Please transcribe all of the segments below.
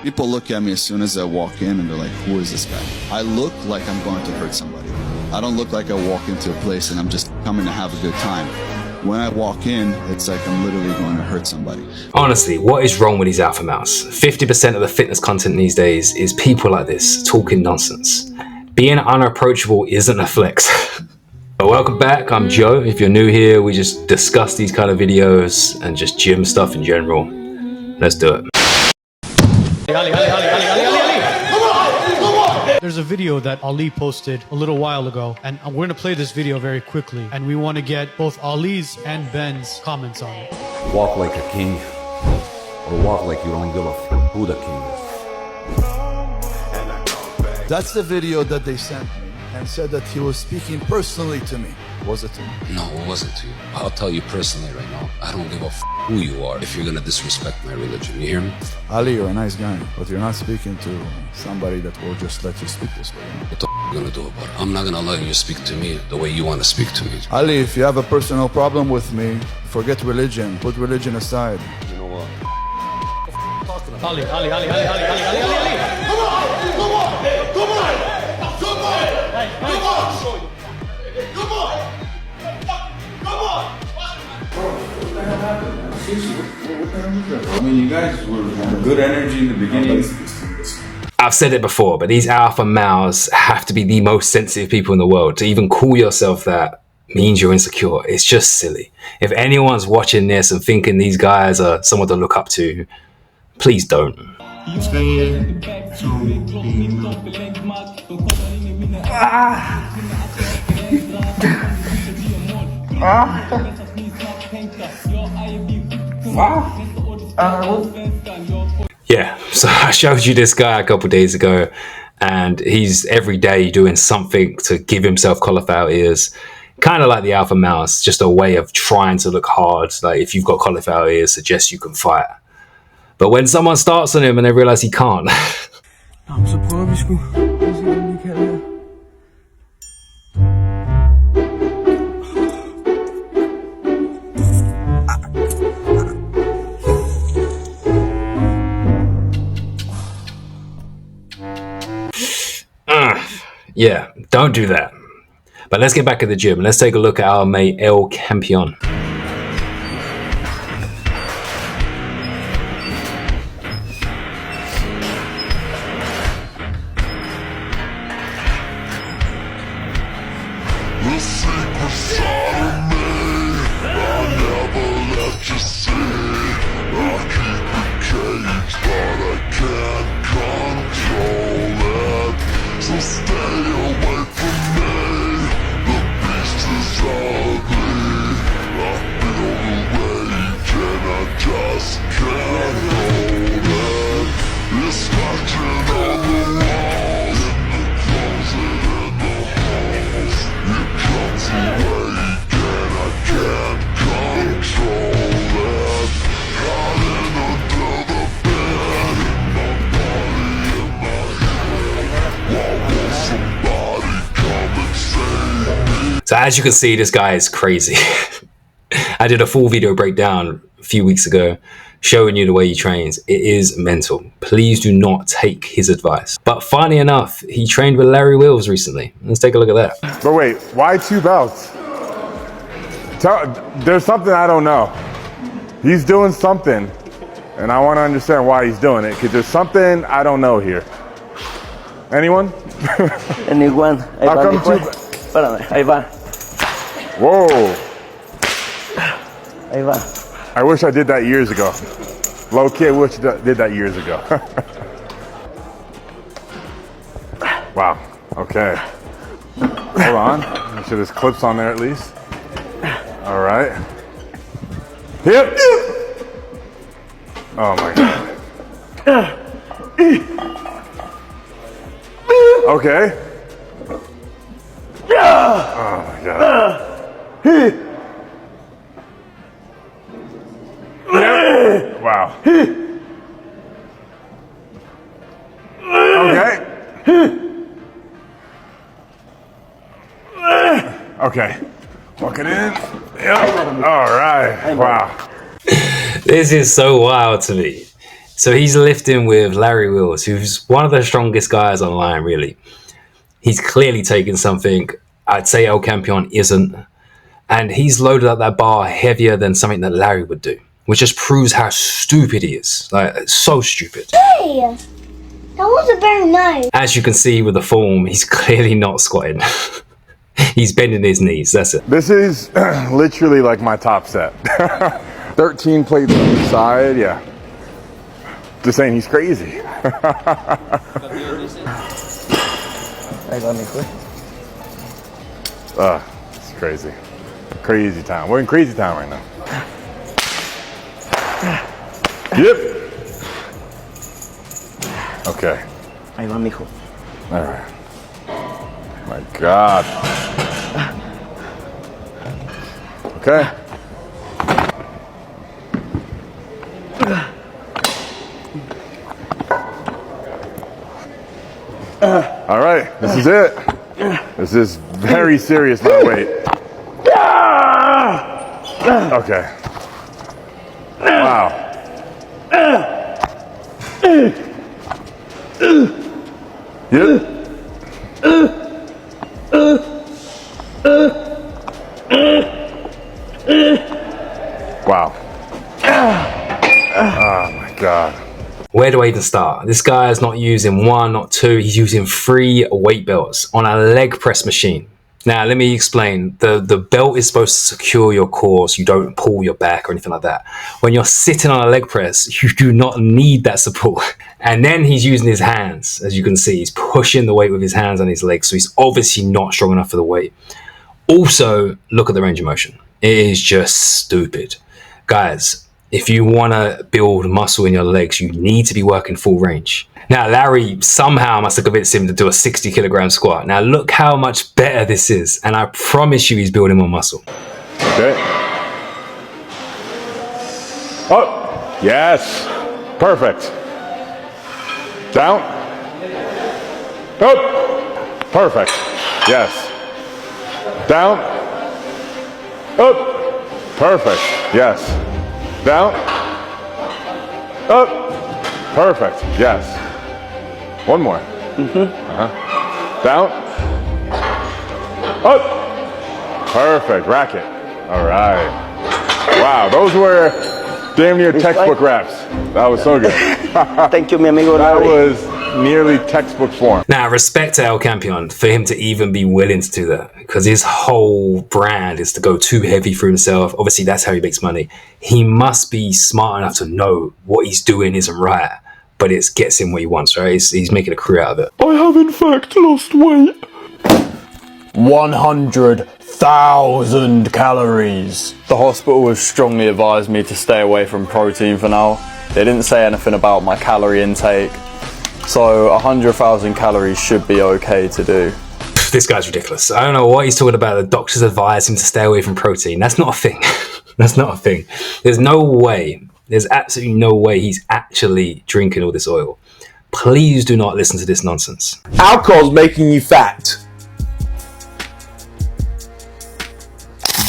People look at me as soon as I walk in and they're like, who is this guy? I look like I'm going to hurt somebody. I don't look like I walk into a place and I'm just coming to have a good time. When I walk in, it's like I'm literally going to hurt somebody. Honestly, what is wrong with these alpha males? 50% of the fitness content these days is people like this talking nonsense. Being unapproachable isn't a flex. Welcome back, I'm Joe. If you're new here, we just discuss these kind of videos and just gym stuff in general. Let's do it. There's a video that Ali posted a little while ago, and we're going to play this video very quickly, and we want to get both Ali's and Ben's comments on it. Walk like a king, or walk like you don't give a f who the king is. That's the video that they sent me and said that he was speaking personally to me. Was it to me? No, it wasn't to you. I'll tell you personally right now, I don't give a f who you are if you're gonna disrespect my religion. You hear me? Ali, you're a nice guy, but you're not speaking to somebody that will just let you speak this way. What the f are you gonna do about it? I'm not gonna let you speak to me the way you want to speak to me. Ali, if you have a personal problem with me, forget religion. Put religion aside. You know what? Ali. Come on! Come on! Come on! Come on! Come on! Come on! Come on! Come on! I mean, you guys were good energy in the beginning. I've said it before, but these alpha males have to be the most sensitive people in the world. To even call yourself that means you're insecure. It's just silly. If anyone's watching this and thinking these guys are someone to look up to, please don't. Yeah, so I showed you this guy a couple days ago, and he's every day doing something to give himself cauliflower ears, kind of like the alpha mouse, just a way of trying to look hard. Like, if you've got cauliflower ears, suggests you can fight. But when someone starts on him and they realize he can't, yeah, don't do that. But let's get back at the gym and let's take a look at our mate El Campeon. So as you can see, this guy is crazy. I did a full video breakdown a few weeks ago showing you the way he trains. It is mental. Please do not take his advice. But funny enough, he trained with Larry Wills recently. Let's take a look at that. But wait, why 2 belts? There's something I don't know. He's doing something, and I want to understand why he's doing it, because there's something I don't know here. Anyone? Anyone. How come Espérame, ahí va. Whoa. Ahí va. I wish I did that years ago. Low key, I wish I did that years ago. Wow, okay. Hold on, make sure there's clips on there at least. All right. Hip. Oh my God. Okay. Oh my God. Wow. Okay. Okay. Walk it in. Yep. All right. Wow. This is so wild to me. So he's lifting with Larry Wheels, who's one of the strongest guys online, really. He's clearly taken something I'd say El Campeon isn't. And he's loaded up that bar heavier than something that Larry would do, which just proves how stupid he is. Like, so stupid. Hey, that was very nice. As you can see with the form, he's clearly not squatting. He's bending his knees, that's it. This is literally like my top set. 13 plates on the side, yeah. Just saying he's crazy. It's crazy. Crazy town. We're in crazy town right now. Yep. Okay. Ahí va, mijo. All right. My God. Okay. All right, this is it. This is very serious, my weight. Okay. Wow. Yep. Wow. Oh my God. Where do I even start? This guy is not using one, not two. He's using 3 weight belts on a leg press machine. Now, let me explain. The belt is supposed to secure your core so you don't pull your back or anything like that. When you're sitting on a leg press, you do not need that support. And then he's using his hands. As you can see, he's pushing the weight with his hands on his legs. So he's obviously not strong enough for the weight. Also, look at the range of motion. It is just stupid. Guys, if you want to build muscle in your legs, you need to be working full range. Now, Larry somehow must have convinced him to do a 60 kilogram squat. Now, look how much better this is. And I promise you he's building more muscle. Okay. Oh, yes. Perfect. Down. Up. Perfect. Yes. Down. Up. Perfect. Yes. Down. Up. Perfect. Yes. One more. Down. Up. Perfect. Racket. All right. Wow, those were damn near textbook reps. That was so good. Thank you, mi amigo. That was nearly textbook form. Now, respect to El Campeon for him to even be willing to do that, because his whole brand is to go too heavy for himself. Obviously, that's how he makes money. He must be smart enough to know what he's doing isn't right, but it gets him what he wants, right? He's making a career out of it. I have in fact lost weight. 100,000 calories. The hospital has strongly advised me to stay away from protein for now. They didn't say anything about my calorie intake. So 100,000 calories should be okay to do. This guy's ridiculous. I don't know what he's talking about. The doctors advise him to stay away from protein. That's not a thing. That's not a thing. There's no way. There's absolutely no way he's actually drinking all this oil. Please do not listen to this nonsense. Alcohol's making you fat.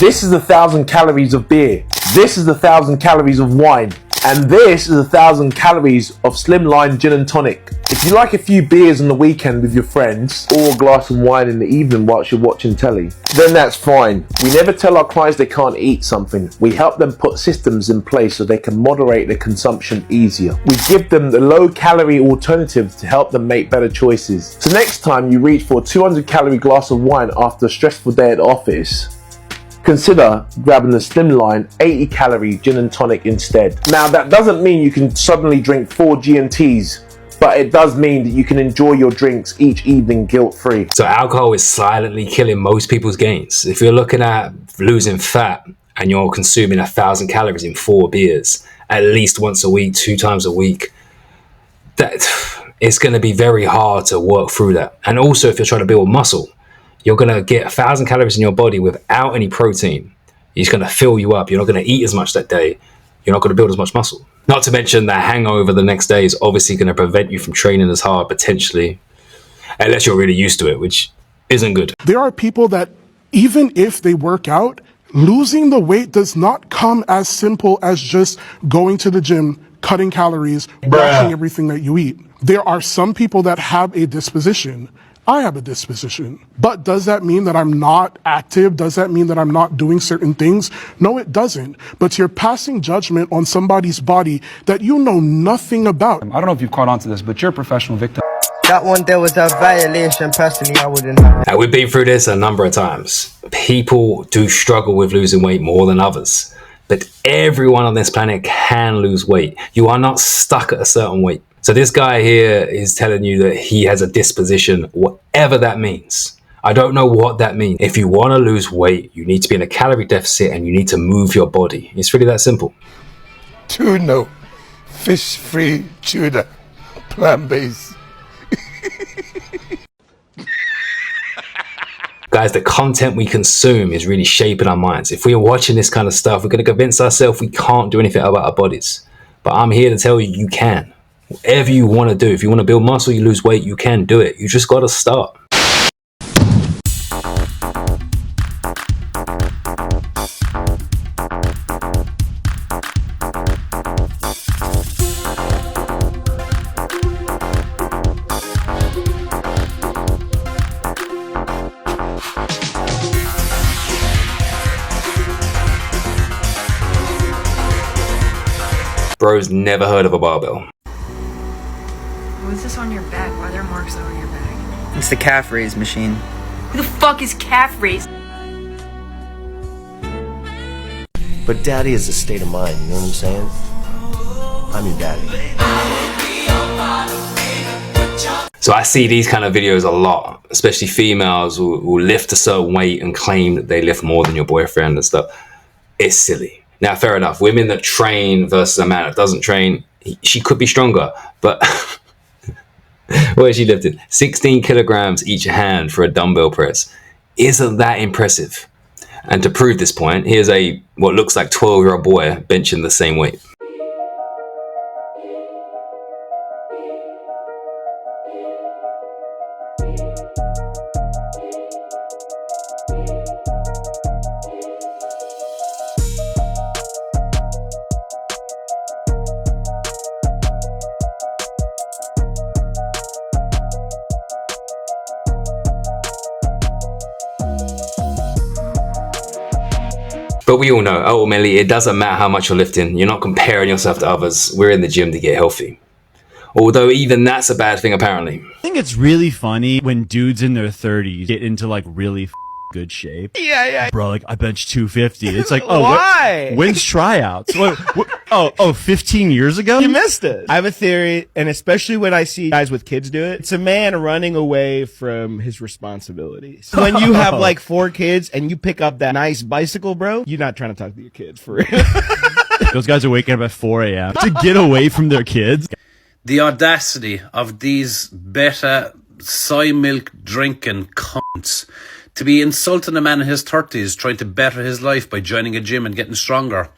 This is 1,000 calories of beer. This is 1,000 calories of wine. And this is 1,000 calories of slimline gin and tonic. If you like a few beers on the weekend with your friends, or a glass of wine in the evening whilst you're watching telly, then that's fine. We never tell our clients they can't eat something. We help them put systems in place so they can moderate their consumption easier. We give them the low-calorie alternatives to help them make better choices. So next time you reach for a 200-calorie glass of wine after a stressful day at the office, consider grabbing the slimline 80-calorie gin and tonic instead. Now, that doesn't mean you can suddenly drink 4 G&Ts, but it does mean that you can enjoy your drinks each evening guilt-free. So alcohol is silently killing most people's gains. If you're looking at losing fat and you're consuming 1,000 calories in 4 beers, at least once a week, 2 times a week, that it's going to be very hard to work through that. And also, if you're trying to build muscle, you're going to get 1,000 calories in your body without any protein. It's going to fill you up. You're not going to eat as much that day. You're not going to build as much muscle. Not to mention the hangover the next day is obviously going to prevent you from training as hard, potentially, unless you're really used to it, which isn't good. There are people that, even if they work out, losing the weight does not come as simple as just going to the gym, cutting calories, watching everything that you eat. There are some people that have a disposition. I have a disposition. But does that mean that I'm not active? Does that mean that I'm not doing certain things? No, it doesn't. But you're passing judgment on somebody's body that you know nothing about. I don't know if you've caught on to this, but you're a professional victim. That one there was a violation. Personally, I wouldn't. Now, we've been through this a number of times. People do struggle with losing weight more than others. But everyone on this planet can lose weight. You are not stuck at a certain weight. So this guy here is telling you that he has a disposition, whatever that means. I don't know what that means. If you want to lose weight, you need to be in a calorie deficit and you need to move your body. It's really that simple. Tuna, fish-free tuna, plant-based. Guys, the content we consume is really shaping our minds. If we're watching this kind of stuff, we're going to convince ourselves we can't do anything about our bodies. But I'm here to tell you, you can. Whatever you want to do, if you want to build muscle, you lose weight, you can do it. You just got to start. Bro's never heard of a barbell. What's this on your back? Why are there marks on your back? It's the calf raise machine. Who the fuck is calf raise? But daddy is a state of mind, you know what I'm saying? I'm your daddy. So I see these kind of videos a lot, especially females who lift a certain weight and claim that they lift more than your boyfriend and stuff. It's silly. Now, fair enough. Women that train versus a man that doesn't train, she could be stronger, but what is she lifting? 16 kilograms each hand for a dumbbell press. Isn't that impressive? And to prove this point, here's what looks like 12-year-old boy benching the same weight. But we all know, ultimately, it doesn't matter how much you're lifting. You're not comparing yourself to others. We're in the gym to get healthy. Although even that's a bad thing, apparently. I think it's really funny when dudes in their 30s get into like really good shape. Yeah. Bro, like I bench 250. It's like, oh, why? When's tryouts? Oh, 15 years ago? You missed it. I have a theory, and especially when I see guys with kids do it, it's a man running away from his responsibilities. When you have like 4 kids and you pick up that nice bicycle, bro, you're not trying to talk to your kids for real. Those guys are waking up at 4 a.m. to get away from their kids. The audacity of these beta soy milk drinking cunts to be insulting a man in his 30s trying to better his life by joining a gym and getting stronger.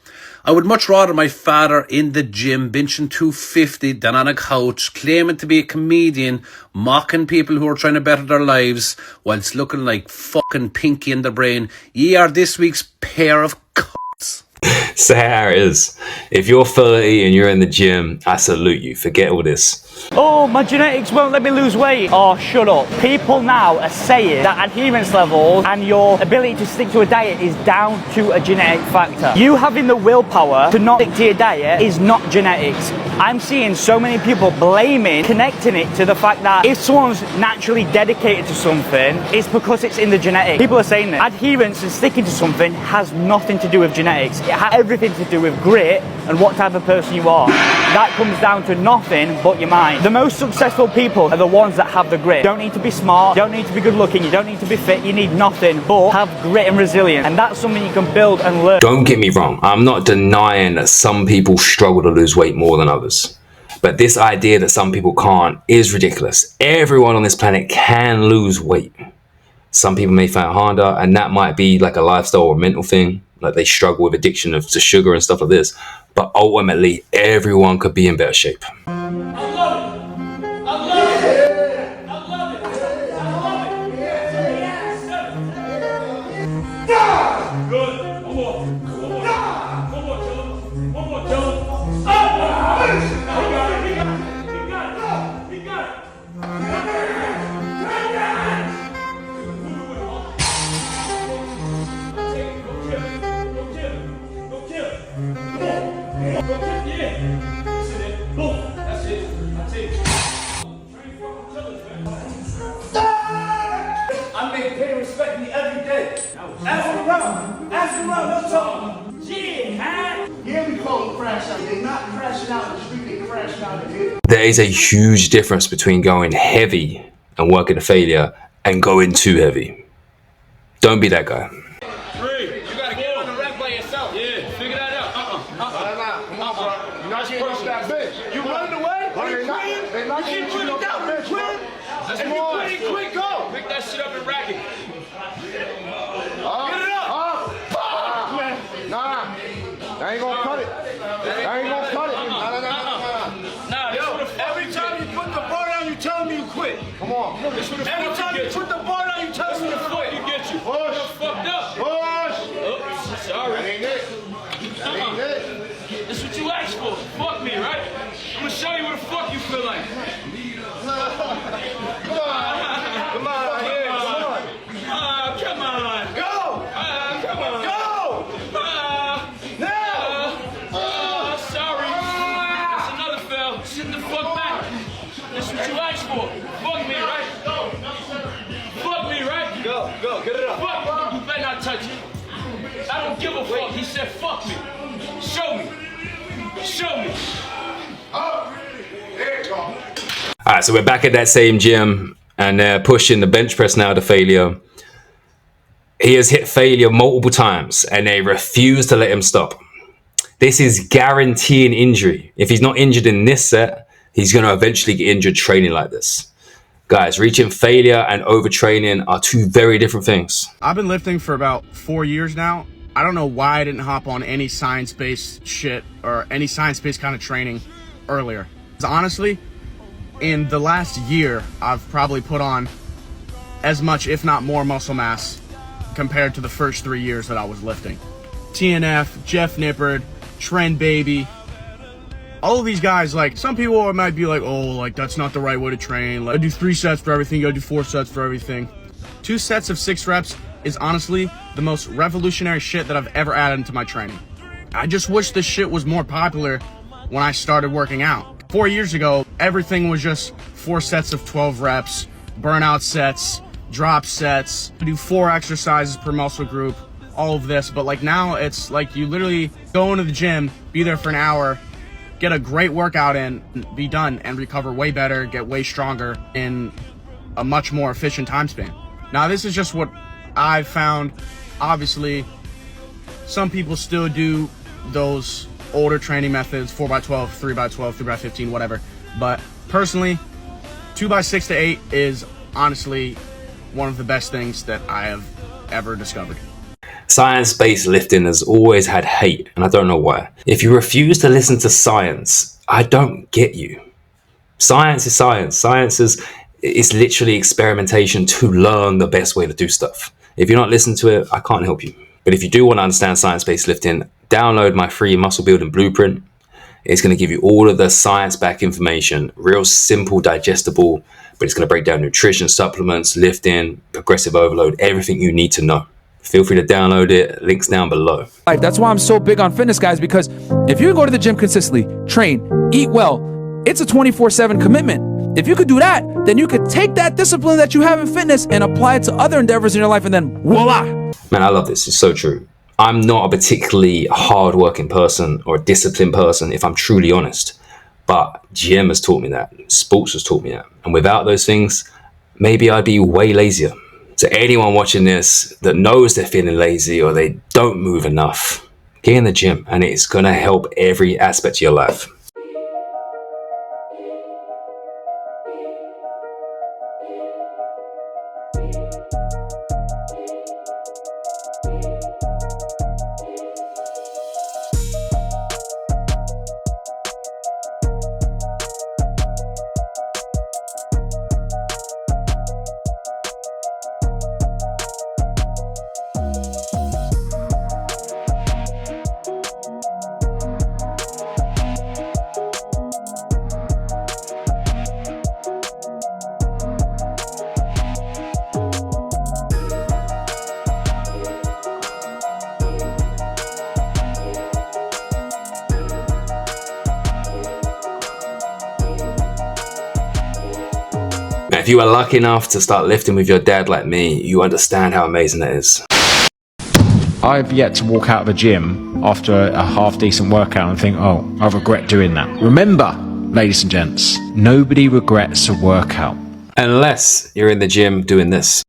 I would much rather my father in the gym benching 250 than on a couch claiming to be a comedian, mocking people who are trying to better their lives whilst looking like fucking Pinky in the Brain. Ye are this week's pair of cunts. Say how it is. If you're 30 and you're in the gym, I salute you. Forget all this. Oh, my genetics won't let me lose weight. Oh, shut up. People now are saying that adherence levels and your ability to stick to a diet is down to a genetic factor. You having the willpower to not stick to your diet is not genetics. I'm seeing so many people connecting it to the fact that if someone's naturally dedicated to something, it's because it's in the genetics. People are saying that adherence and sticking to something has nothing to do with genetics. It has everything to do with grit and what type of person you are. That comes down to nothing but your mind. The most successful people are the ones that have the grit. You don't need to be smart, you don't need to be good looking, you don't need to be fit, you need nothing but have grit and resilience. And that's something you can build and learn. Don't get me wrong, I'm not denying that some people struggle to lose weight more than others. But this idea that some people can't is ridiculous. Everyone on this planet can lose weight. Some people may find it harder, and that might be like a lifestyle or mental thing. Like they struggle with addiction to sugar and stuff like this. But ultimately, everyone could be in better shape. around. Ask around, no talking. Yeah, huh? Yeah, we call it crash out. They not crashing out in the street, they crashing out in here. There is a huge difference between going heavy and working to failure and going too heavy. Don't be that guy. You gotta get on the rack by yourself. Yeah, figure that out. Come on, bro. You're not supposed to that bitch. You running away? You keep putting it down. You quit. If you quit it, quick, go. Pick that shit up and rack it. Get it up. Nah, that ain't gonna cut it. That ain't gonna cut it. Nah, yo, every time you put the bar down, you tell me you quit. Come on. Every time you put the bar down, you tell me to quit. You get you. Push. Fucked up. Push. Oops, sorry. That ain't it. That ain't it. That's what you asked for. Fuck me, right? I'm gonna show you what the fuck you feel like. Come on. Come on. Yeah, come on. Come on. Go. Come on. Go. Now. Sorry. That's another fail. Sit the fuck back. That's what you asked for. Fuck me, right? Fuck me, right? Go. Get it up. Fuck. You better not touch it. I don't give a fuck. He said fuck me. Show me. Show me. There you go. Alright, so we're back at that same gym and they're pushing the bench press now to failure. He has hit failure multiple times and they refuse to let him stop. This is guaranteeing injury. If he's not injured in this set, he's going to eventually get injured training like this. Guys, reaching failure and overtraining are two very different things. I've been lifting for about 4 years now. I don't know why I didn't hop on any science-based shit or any science-based kind of training earlier. 'Cause honestly, in the last year, I've probably put on as much, if not more, muscle mass compared to the first 3 years that I was lifting. TNF, Jeff Nippard, Trend Baby, all of these guys, like, some people might be like, oh, like, that's not the right way to train. Like, I do 3 sets for everything, you gotta do 4 sets for everything. 2 sets of 6 reps is honestly the most revolutionary shit that I've ever added into my training. I just wish this shit was more popular when I started working out. 4 years ago, everything was just 4 sets of 12 reps, burnout sets, drop sets, do 4 exercises per muscle group, all of this. But like now, it's like you literally go into the gym, be there for an hour, get a great workout in, be done, and recover way better, get way stronger in a much more efficient time span. Now, this is just what I've found. Obviously, some people still do those older training methods, 4x12, 3x12, 3x15, whatever. But personally, 2x6 to 8 is honestly one of the best things that I have ever discovered. Science-based lifting has always had hate, and I don't know why. If you refuse to listen to science, I don't get you. Science is science. Science is literally experimentation to learn the best way to do stuff. If you're not listening to it, I can't help you. But if you do want to understand science-based lifting, download my free muscle building blueprint. It's going to give you all of the science-backed information, real simple, digestible, but it's going to break down nutrition, supplements, lifting, progressive overload, everything you need to know. Feel free to download it. Links down below. That's why I'm so big on fitness, guys, because if you go to the gym consistently, train, eat well, it's a 24/7 commitment. If you could do that, then you could take that discipline that you have in fitness and apply it to other endeavors in your life, and then voila. Man, I love this. It's so true. I'm not a particularly hard-working person or a disciplined person, if I'm truly honest. But gym has taught me that. Sports has taught me that. And without those things, maybe I'd be way lazier. So anyone watching this that knows they're feeling lazy or they don't move enough, get in the gym and it's going to help every aspect of your life. If you are lucky enough to start lifting with your dad like me, you understand how amazing that is. I've yet to walk out of a gym after a half-decent workout and think, oh, I regret doing that. Remember, ladies and gents, nobody regrets a workout. Unless you're in the gym doing this.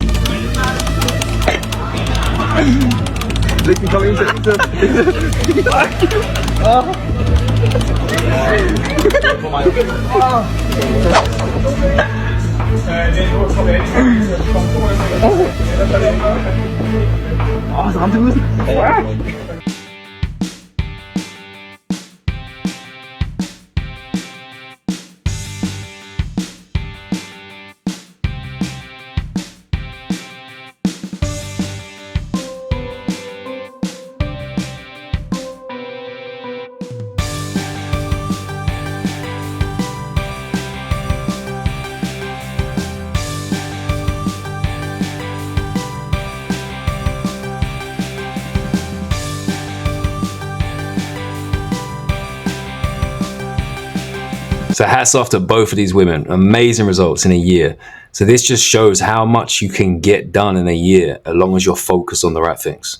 So hats off to both of these women. Amazing results in a year. So this just shows how much you can get done in a year as long as you're focused on the right things.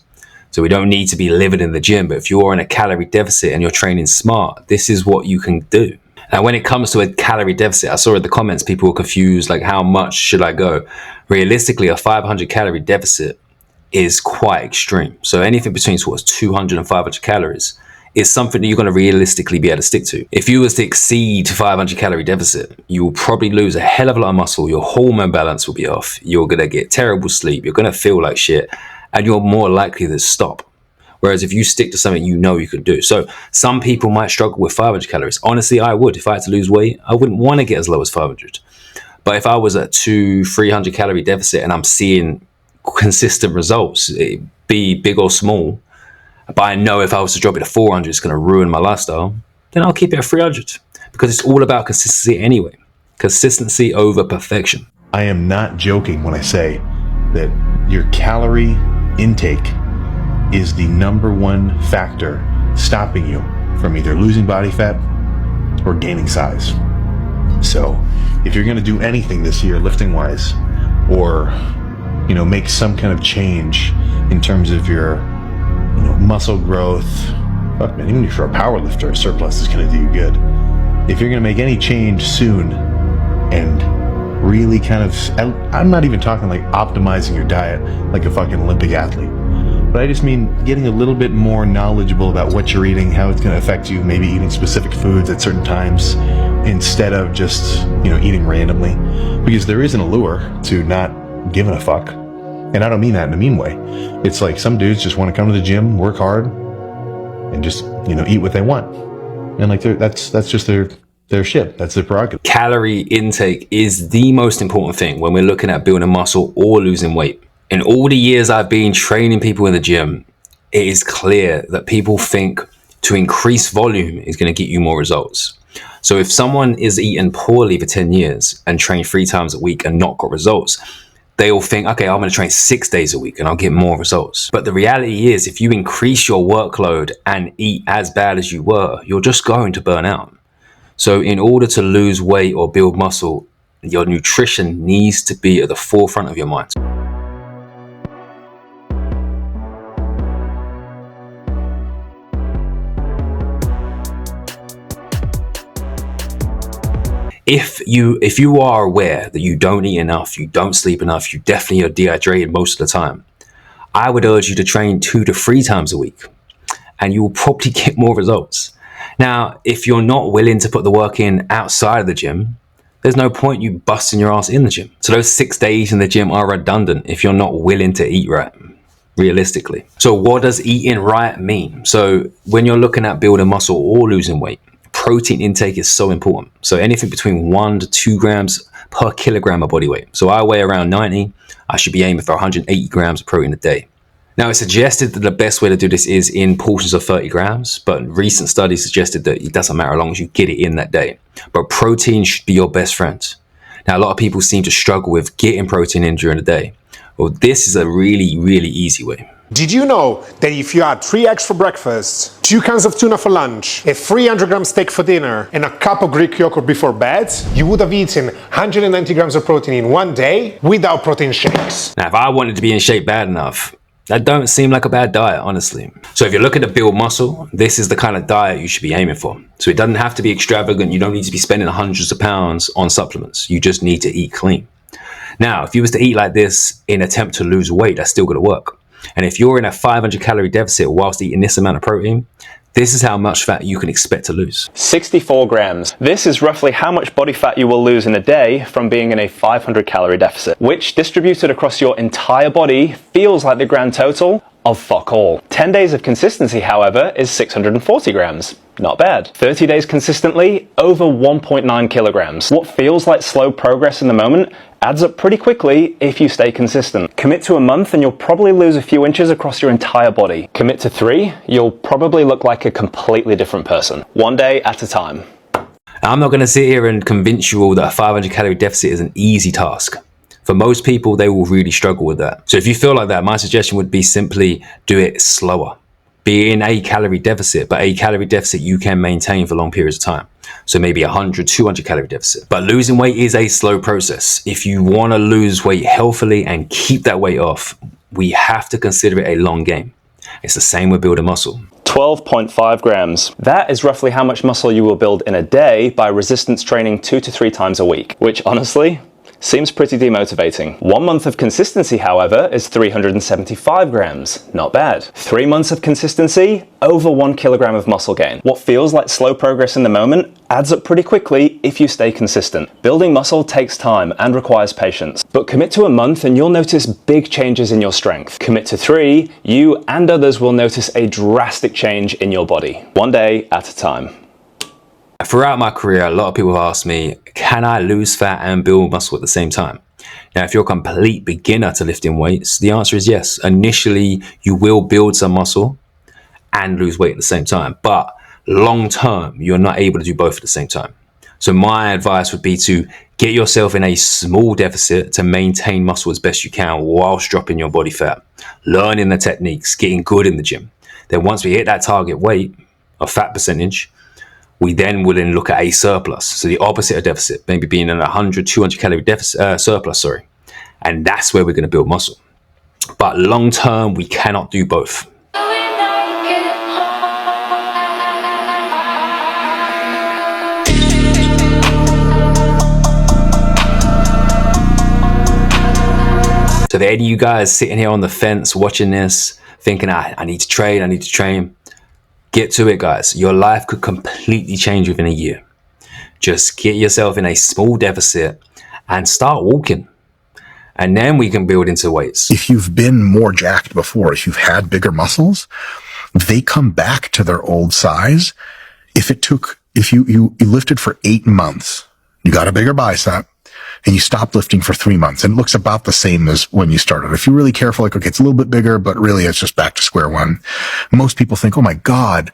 So we don't need to be living in the gym, but if you're in a calorie deficit and you're training smart, this is what you can do. Now, when it comes to a calorie deficit, I saw in the comments people were confused, like how much should I go? Realistically, a 500 calorie deficit is quite extreme. So anything between sort of 200 and 500 calories is something that you're going to realistically be able to stick to. If you was to exceed 500 calorie deficit, you will probably lose a hell of a lot of muscle. Your hormone balance will be off. You're going to get terrible sleep. You're going to feel like shit, and you're more likely to stop. Whereas if you stick to something you know you can do. So some people might struggle with 500 calories. Honestly, I would. If I had to lose weight, I wouldn't want to get as low as 500. But if I was at 200-300 calorie deficit and I'm seeing consistent results, it'd be big or small, but I know if I was to drop it to 400, it's going to ruin my lifestyle, then I'll keep it at 300 because it's all about consistency anyway. Consistency over perfection. I am not joking when I say that your calorie intake is the #1 factor stopping you from either losing body fat or gaining size. So if you're going to do anything this year lifting wise, or make some kind of change in terms of your muscle growth, fuck man, even if you're a power lifter, a surplus is going to do you good. If you're going to make any change soon and really kind of, I'm not even talking like optimizing your diet like a fucking Olympic athlete, but I just mean getting a little bit more knowledgeable about what you're eating, how it's going to affect you, maybe eating specific foods at certain times instead of just, eating randomly, because there is an allure to not giving a fuck. And I don't mean that in a mean way. It's like some dudes just want to come to the gym, work hard, and just, eat what they want. And like that's just their shit. That's their prerogative. Calorie intake is the most important thing when we're looking at building muscle or losing weight. In all the years I've been training people in the gym, it is clear that people think to increase volume is going to get you more results. So if someone is eating poorly for 10 years and train 3 times a week and not got results, they'll think, okay, I'm going to train 6 days a week and I'll get more results. But the reality is, if you increase your workload and eat as bad as you were, you're just going to burn out. So in order to lose weight or build muscle, your nutrition needs to be at the forefront of your mind. If you are aware that you don't eat enough, you don't sleep enough, you definitely are dehydrated most of the time, I would urge you to train 2 to 3 times a week and you will probably get more results. Now, if you're not willing to put the work in outside of the gym, there's no point you busting your ass in the gym. So those 6 days in the gym are redundant if you're not willing to eat right, realistically. So what does eating right mean? So when you're looking at building muscle or losing weight, protein intake is so important. So anything between 1 to 2 grams per kilogram of body weight. So I weigh around 90. I should be aiming for 180 grams of protein a day. Now, it's suggested that the best way to do this is in portions of 30 grams, but recent studies suggested that it doesn't matter as long as you get it in that day. But protein should be your best friend. Now, a lot of people seem to struggle with getting protein in during the day. Well, this is a really, really easy way. Did you know that if you had 3 eggs for breakfast, 2 cans of tuna for lunch, a 300-gram steak for dinner, and a cup of Greek yogurt before bed, you would have eaten 190 grams of protein in one day without protein shakes? Now, if I wanted to be in shape bad enough, That don't seem like a bad diet, honestly. So if you're looking to build muscle, this is the kind of diet you should be aiming for. So it doesn't have to be extravagant. You don't need to be spending hundreds of pounds on supplements. You just need to eat clean. Now, if you was to eat like this in attempt to lose weight, that's still going to work. And if you're in a 500 calorie deficit whilst eating this amount of protein, this is how much fat you can expect to lose. 64 grams. This is roughly how much body fat you will lose in a day from being in a 500 calorie deficit, which distributed across your entire body feels like the grand total of fuck all. 10 days of consistency, however, is 640 grams. Not bad. 30 days consistently, over 1.9 kilograms. What feels like slow progress in the moment adds up pretty quickly if you stay consistent. Commit to a month and you'll probably lose a few inches across your entire body. Commit to 3, you'll probably look like a completely different person. One day at a time. I'm not going to sit here and convince you all that a 500 calorie deficit is an easy task. For most people, they will really struggle with that. So if you feel like that, my suggestion would be simply do it slower. Be in a calorie deficit, but a calorie deficit you can maintain for long periods of time. So maybe 100, 200 calorie deficit. But losing weight is a slow process. If you want to lose weight healthily and keep that weight off, we have to consider it a long game. It's the same with building muscle. 12.5 grams. That is roughly how much muscle you will build in a day by resistance training 2 to 3 times a week, which honestly seems pretty demotivating. 1 month of consistency, however, is 375 grams. Not bad. 3 months of consistency, over 1 kilogram of muscle gain. What feels like slow progress in the moment adds up pretty quickly if you stay consistent. Building muscle takes time and requires patience, but commit to a month and you'll notice big changes in your strength. Commit to 3, you and others will notice a drastic change in your body. One day at a time. Throughout my career, a lot of people have asked me, can I lose fat and build muscle at the same time? Now, if you're a complete beginner to lifting weights, the answer is yes. Initially, you will build some muscle and lose weight at the same time. But long term, you're not able to do both at the same time. So my advice would be to get yourself in a small deficit to maintain muscle as best you can whilst dropping your body fat, learning the techniques, getting good in the gym. Then once we hit that target weight or fat percentage, we then will then look at a surplus. So the opposite of deficit, maybe being in a 100, 200 calorie deficit, surplus, sorry. And that's where we're going to build muscle. But long term, we cannot do both. So there any of you guys sitting here on the fence watching this, thinking, I need to train. Get to it, guys. Your life could completely change within a year. Just get yourself in a small deficit and start walking. And then we can build into weights. If you've been more jacked before, if you've had bigger muscles, they come back to their old size. If you lifted for 8 months, you got a bigger bicep, and you stopped lifting for 3 months, and it looks about the same as when you started. If you're really careful, like, okay, it's a little bit bigger, but really it's just back to square one. Most people think, oh my God,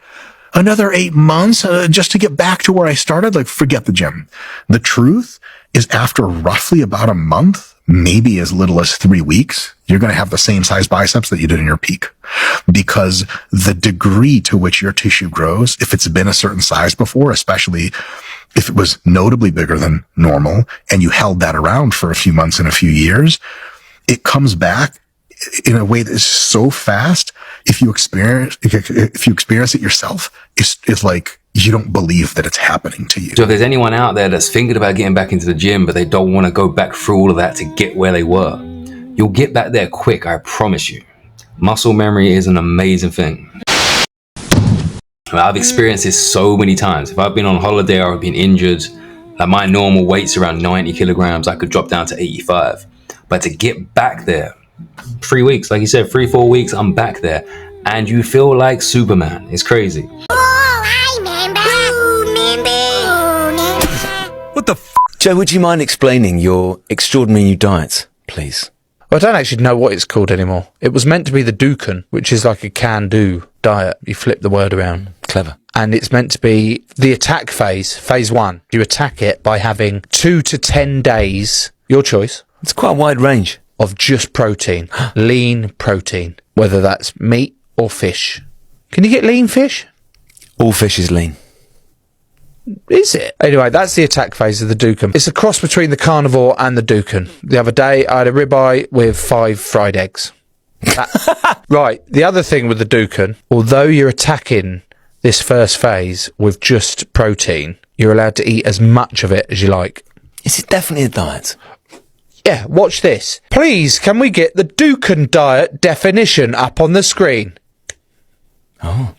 another 8 months just to get back to where I started? Like, forget the gym. The truth is, after roughly about a month, maybe as little as 3 weeks, you're going to have the same size biceps that you did in your peak. Because the degree to which your tissue grows, if it's been a certain size before, especially if it was notably bigger than normal and you held that around for a few months and a few years, it comes back in a way that is so fast. If you experience it yourself, it's like you don't believe that it's happening to you. So if there's anyone out there that's thinking about getting back into the gym, but they don't want to go back through all of that to get where they were, you'll get back there quick, I promise you. Muscle memory is an amazing thing. I've experienced this so many times. If I've been on holiday or I've been injured, like my normal weight's around 90 kilograms, I could drop down to 85. But to get back there, 3 weeks, like you said, 3-4 weeks, I'm back there. And you feel like Superman. It's crazy. What the f? Joe, would you mind explaining your extraordinary new diet, please? I don't actually know what it's called anymore. It was meant to be the Dukan, which is like a can-do diet. You flip the word around. Clever. And it's meant to be the attack phase, phase 1. You attack it by having 2 to 10 days, your choice. It's quite a wide range. Of just protein, lean protein, whether that's meat or fish. Can you get lean fish? All fish is lean. Is it? Anyway, that's the attack phase of the Dukan. It's a cross between the carnivore and the Dukan. The other day, I had a ribeye with 5 fried eggs. Right, the other thing with the Dukan, although you're attacking this first phase with just protein, you're allowed to eat as much of it as you like. Is it definitely a diet? Yeah, watch this. Please, can we get the Dukan diet definition up on the screen? Oh.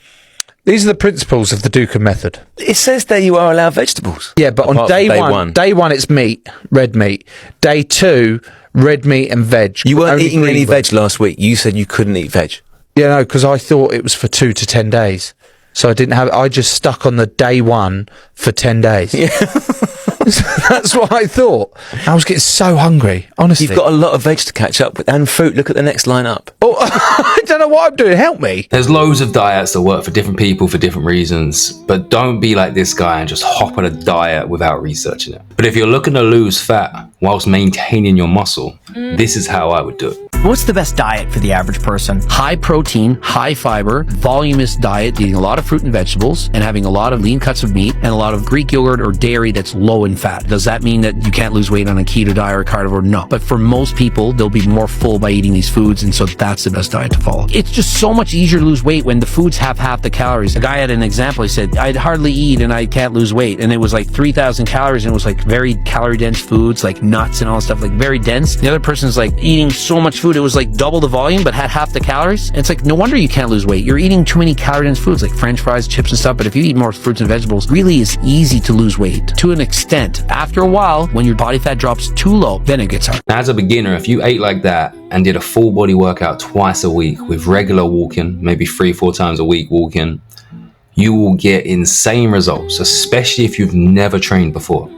These are the principles of the Dukan method. It says there you are allowed vegetables. Yeah, but on Apart day from one, day one it's meat, red meat. Day 2, red meat and veg. You weren't Only eating green any veg. veg last week. You said you couldn't eat veg. Yeah, no, because I thought it was for 2 to 10 days. So I just stuck on the day 1 for 10 days. Yeah. That's what I thought. I was getting so hungry, honestly. You've got a lot of veg to catch up with and fruit. Look at the next line up. Oh, I don't know what I'm doing. Help me. There's loads of diets that work for different people for different reasons, but don't be like this guy and just hop on a diet without researching it. But if you're looking to lose fat whilst maintaining your muscle, this is how I would do it. What's the best diet for the average person? High protein, high fiber, voluminous diet, eating a lot of fruit and vegetables, and having a lot of lean cuts of meat, and a lot of Greek yogurt or dairy that's low in fat. Does that mean that you can't lose weight on a keto diet or carnivore? No. But for most people, they'll be more full by eating these foods, and so that's the best diet to follow. It's just so much easier to lose weight when the foods have half the calories. A guy had an example. He said, I'd hardly eat and I can't lose weight. And it was like 3,000 calories, and it was like very calorie-dense foods, like nuts and all that stuff, like very dense. The other person's like eating so much food, it was like double the volume, but had half the calories. And it's like, no wonder you can't lose weight. You're eating too many calorie-dense foods, like French fries, chips and stuff. But if you eat more fruits and vegetables, really is easy to lose weight to an extent. After a while, when your body fat drops too low, then it gets hard. Now, as a beginner, if you ate like that and did a full body workout twice a week with regular walking, maybe 3-4 times a week walking, you will get insane results, especially if you've never trained before.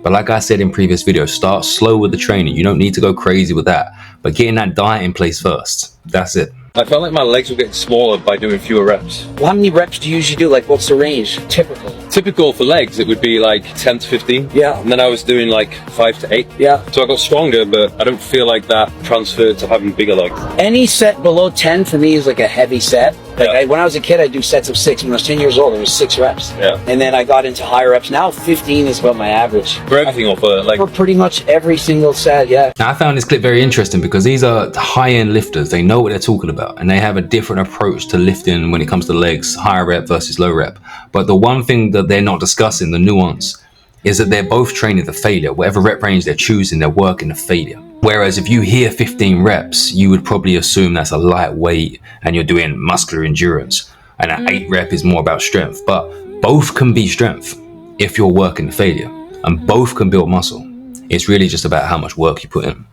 But like I said in previous videos, start slow with the training. You don't need to go crazy with that, but getting that diet in place first. That's it. I felt like my legs were getting smaller by doing fewer reps. Well, how many reps do you usually do? Like, what's the range? Typical for legs, it would be like 10 to 15. Yeah. And then I was doing like 5 to 8. Yeah. So I got stronger, but I don't feel like that transferred to having bigger legs. Any set below 10 for me is like a heavy set. Like when I was a kid, I'd do sets of 6. When I was 10 years old, it was 6 reps. Yeah. And then I got into higher reps. Now 15 is about my average. For everything or for like... For pretty much every single set, yeah. Now, I found this clip very interesting because these are high-end lifters. They know what they're talking about, and they have a different approach to lifting when it comes to legs, higher rep versus low rep. But the one thing that they're not discussing, the nuance, is that they're both training to failure. Whatever rep range they're choosing, they're working to failure. Whereas if you hear 15 reps, you would probably assume that's a lightweight and you're doing muscular endurance. And an 8 rep is more about strength. But both can be strength if you're working to failure. And both can build muscle. It's really just about how much work you put in.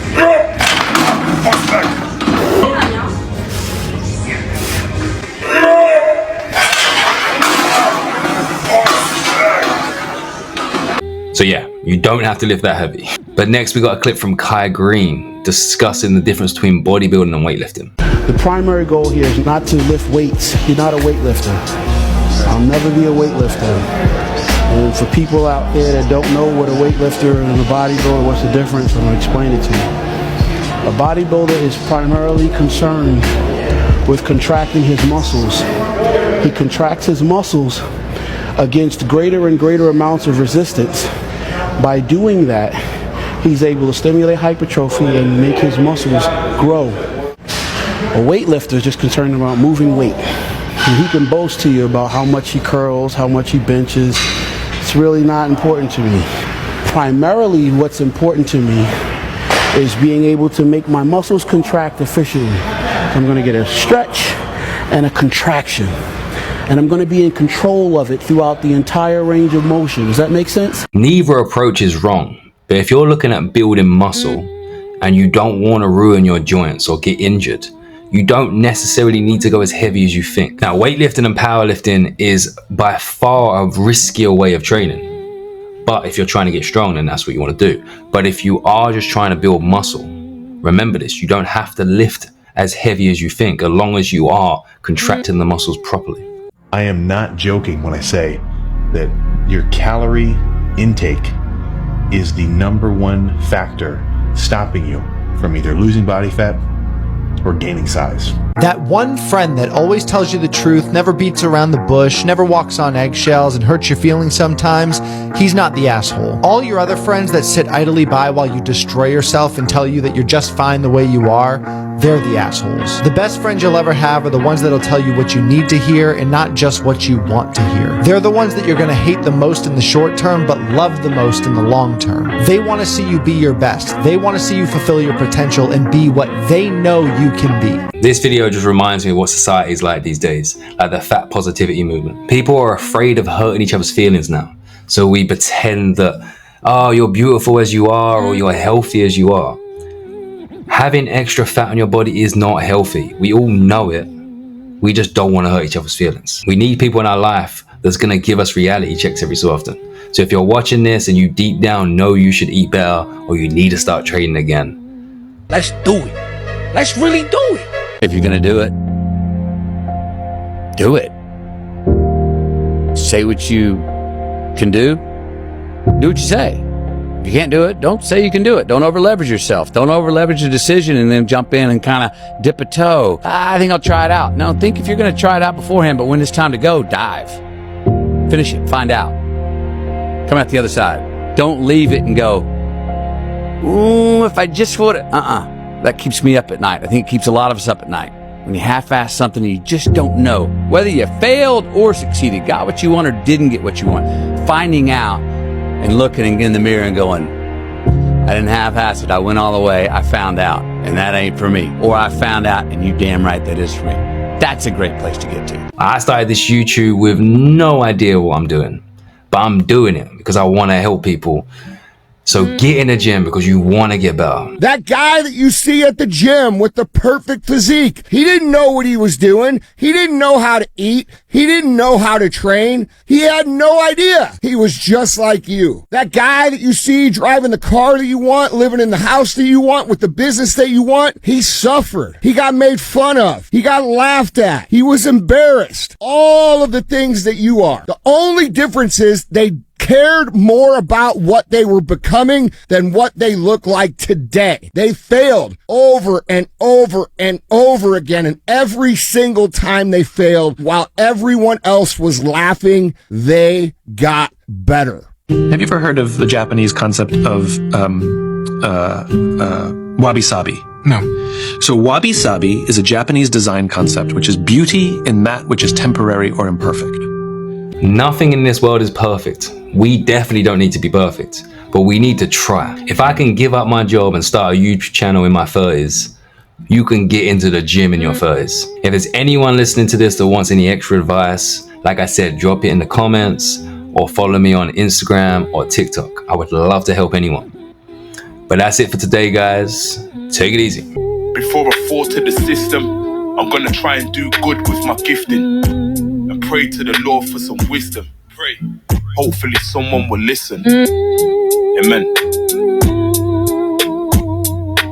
So yeah, you don't have to lift that heavy. But next we got a clip from Kai Green discussing the difference between bodybuilding and weightlifting. The primary goal here is not to lift weights. You're not a weightlifter. I'll never be a weightlifter. And for people out there that don't know what a weightlifter and a bodybuilder, what's the difference, I'm gonna explain it to you. A bodybuilder is primarily concerned with contracting his muscles. He contracts his muscles against greater and greater amounts of resistance. By doing that, he's able to stimulate hypertrophy and make his muscles grow. A weightlifter is just concerned about moving weight. And he can boast to you about how much he curls, how much he benches. It's really not important to me. Primarily what's important to me is being able to make my muscles contract efficiently. I'm going to get a stretch and a contraction. And I'm going to be in control of it throughout the entire range of motion. Does that make sense? Neither approach is wrong, but if you're looking at building muscle and you don't want to ruin your joints or get injured, you don't necessarily need to go as heavy as you think. Now, weightlifting and powerlifting is by far a riskier way of training. But if you're trying to get strong, then that's what you want to do. But if you are just trying to build muscle, remember this, you don't have to lift as heavy as you think, as long as you are contracting the muscles properly. I am not joking when I say that your calorie intake is the #1 factor stopping you from either losing body fat or gaining size. That one friend that always tells you the truth, never beats around the bush, never walks on eggshells and hurts your feelings sometimes, he's not the asshole. All your other friends that sit idly by while you destroy yourself and tell you that you're just fine the way you are, they're the assholes. The best friends you'll ever have are the ones that'll tell you what you need to hear and not just what you want to hear. They're the ones that you're going to hate the most in the short term, but love the most in the long term. They want to see you be your best. They want to see you fulfill your potential and be what they know you can be. This video just reminds me of what society is like these days, like the fat positivity movement. People are afraid of hurting each other's feelings now. So we pretend that, oh, you're beautiful as you are, or you're healthy as you are. Having extra fat on your body is not healthy. We all know it. We just don't want to hurt each other's feelings. We need people in our life that's going to give us reality checks every so often. So if you're watching this and you deep down know you should eat better or you need to start training again, Let's do it. Let's really do it. If you're going to do it, do it. Say what you can do. Do what you say. If you can't do it, don't say you can do it. Don't over leverage yourself. Don't over leverage a decision and then jump in and kind of dip a toe. I think I'll try it out. No, think if you're going to try it out beforehand, but when it's time to go, dive. Finish it. Find out. Come out the other side. Don't leave it and go, ooh, if I just would have. That keeps me up at night. I think it keeps a lot of us up at night. When you half-ass something and you just don't know whether you failed or succeeded, got what you want or didn't get what you want. Finding out and looking in the mirror and going, I didn't half-ass it. I went all the way. I found out, and that ain't for me. Or I found out, and you damn right that is for me. That's a great place to get to. I started this YouTube with no idea what I'm doing, but I'm doing it because I want to help people. So get in the gym because you want to get better. That guy that you see at the gym with the perfect physique, he didn't know what he was doing. He didn't know how to eat. He didn't know how to train. He had no idea. He was just like you. That guy that you see driving the car that you want, living in the house that you want, with the business that you want, he suffered. He got made fun of. He got laughed at. He was embarrassed. All of the things that you are. The only difference is they cared more about what they were becoming than what they look like today. They failed over and over and over again, and every single time they failed, while everyone else was laughing, they got better. Have you ever heard of the Japanese concept of wabi-sabi? No. So wabi-sabi is a Japanese design concept, which is beauty in that which is temporary or imperfect. Nothing in this world is perfect. We definitely don't need to be perfect, but we need to try. If I can give up my job and start a YouTube channel in my 30s, you can get into the gym in your 30s. If there's anyone listening to this that wants any extra advice, like I said, drop it in the comments or follow me on Instagram or TikTok. I would love to help anyone. But that's it for today, guys. Take it easy. Before I fall to the system, I'm gonna try and do good with my gifting and pray to the Lord for some wisdom. Pray. Hopefully someone will listen. Amen.